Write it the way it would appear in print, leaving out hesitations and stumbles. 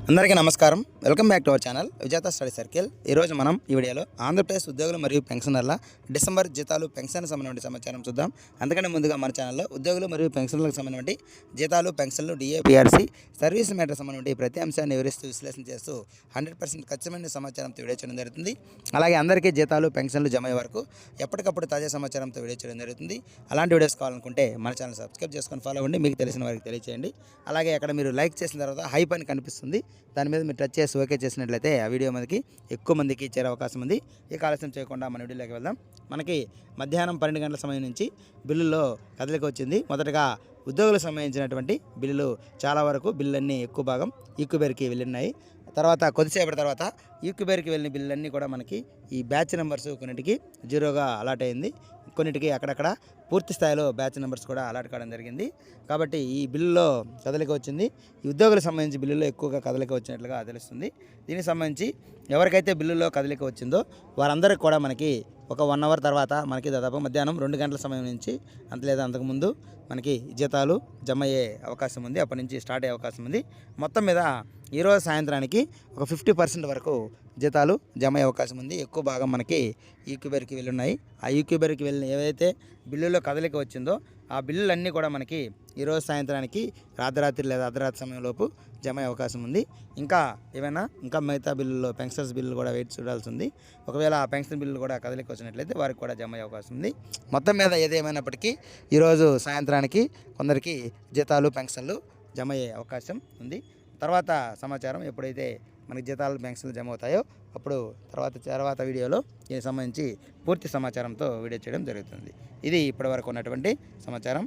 అందరికీ నమస్కారం. Welcome back to our channel విజేత స్టడీ సర్కిల్. ఈరోజు మనం ఈ వీడియోలో ఆంధ్రప్రదేశ్ ఉద్యోగులు మరియు పెన్షనర్ల డిసెంబర్ జీతాలు పెన్షన్ సంబంధించిన సమాచారం చూద్దాం. అందుకని ముందుగా మన ఛానల్లో ఉద్యోగులు మరియు పెన్షనర్లకు సంబంధించి జీతాలు, పెన్షన్లు, డిఏపిఆర్సీ, సర్వీస్ మ్యాటర్ సంబంధించి ప్రతి అంశాన్ని వివరిస్తూ విశ్లేషణ చేస్తూ 100% ఖచ్చితమైన సమాచారంతో వీడియో చేయడం జరుగుతుంది. అలాగే అందరికీ జీతాలు, పెన్షన్లు జమ అయ్యే వరకు ఎప్పటికప్పుడు తాజా సమాచారంతో వీడియో చేయడం జరుగుతుంది. అలాంటి వీడియోస్ కావాలనుకుంటే మన ఛానల్ సబ్స్క్రైబ్ చేసుకొని ఫాలో అవ్వండి. మీకు తెలిసిన వారికి తెలియచేయండి. అలాగే అక్కడ మీరు లైక్ చేసిన తర్వాత హైప్ అని కనిపిస్తుంది, దాని మీద మీరు టచ్ చేసి ఓకే చేసినట్లయితే ఆ వీడియో మనకి ఎక్కువ మందికి చేరే అవకాశం ఉంది. ఇక ఆలస్యం చేయకుండా మన వీడియోలోకి వెళ్దాం. మనకి మధ్యాహ్నం 12 గంటల సమయం నుంచి బిల్లుల్లో కదలిక వచ్చింది. మొదటగా ఉద్యోగులకు సంబంధించినటువంటి బిల్లులు చాలా వరకు బిల్లులన్నీ ఎక్కువ భాగం ఈక్యుబేర్కి వెళ్ళినాయి. తర్వాత కొద్దిసేపటి తర్వాత ఈక్యుబేర్కి వెళ్ళిన బిల్లులన్నీ కూడా మనకి ఈ బ్యాచ్ నెంబర్స్ కొన్నిటికి జీరోగా అలాట్ అయింది, కొన్నిటికి అక్కడక్కడ పూర్తి స్థాయిలో బ్యాచ్ నెంబర్స్ కూడా అలాట్ కావడం జరిగింది. కాబట్టి ఈ బిల్లులో కదలిక వచ్చింది. ఈ ఉద్యోగులకు సంబంధించి బిల్లులో ఎక్కువగా కదలిక వచ్చినట్లుగా తెలుస్తుంది. దీనికి సంబంధించి ఎవరికైతే బిల్లులో కదలిక వచ్చిందో వారందరికీ కూడా మనకి ఒక 1 అవర్ తర్వాత మనకి దాదాపు మధ్యాహ్నం 2 గంటల సమయం నుంచి అంత లేదా అంతకుముందు మనకి జీతాలు జమ అయ్యే అవకాశం ఉంది. అప్పటి నుంచి స్టార్ట్ అయ్యే అవకాశం ఉంది. మొత్తం మీద ఈరోజు సాయంత్రానికి ఒక 50% వరకు జీతాలు జమ అయ్యే అవకాశం ఉంది. ఎక్కువ భాగం మనకి ఈక్యుబేర్కి వెళ్ళి ఉన్నాయి. ఆ ఈక్యుబేర్కి వెళ్ళిన ఏవైతే బిల్లులో కదలిక వచ్చిందో ఆ బిల్లులన్నీ కూడా మనకి ఈరోజు సాయంత్రానికి రాత్రి లేదా అర్ధరాత్రి సమయంలోపు జమ అయ్యే అవకాశం ఉంది. ఇంకా మిగతా బిల్లులో పెన్షన్స్ బిల్లు కూడా వెయిట్ చూడాల్సి ఉంది. ఒకవేళ ఆ పెన్షన్ బిల్లు కూడా కదలిక వచ్చినట్లయితే వారికి కూడా జమ అయ్యే అవకాశం ఉంది. మొత్తం మీద ఏదేమైనప్పటికీ ఈరోజు సాయంత్రానికి కొందరికి జీతాలు, పెన్షన్లు జమ అయ్యే అవకాశం ఉంది. తర్వాత సమాచారం ఎప్పుడైతే మనకి జీతాలు, పెన్షన్లు జమ అవుతాయో అప్పుడు తర్వాత వీడియోలో దీనికి సంబంధించి పూర్తి సమాచారంతో వీడియో చేయడం జరుగుతుంది. ఇది ఇప్పటివరకు ఉన్నటువంటి సమాచారం.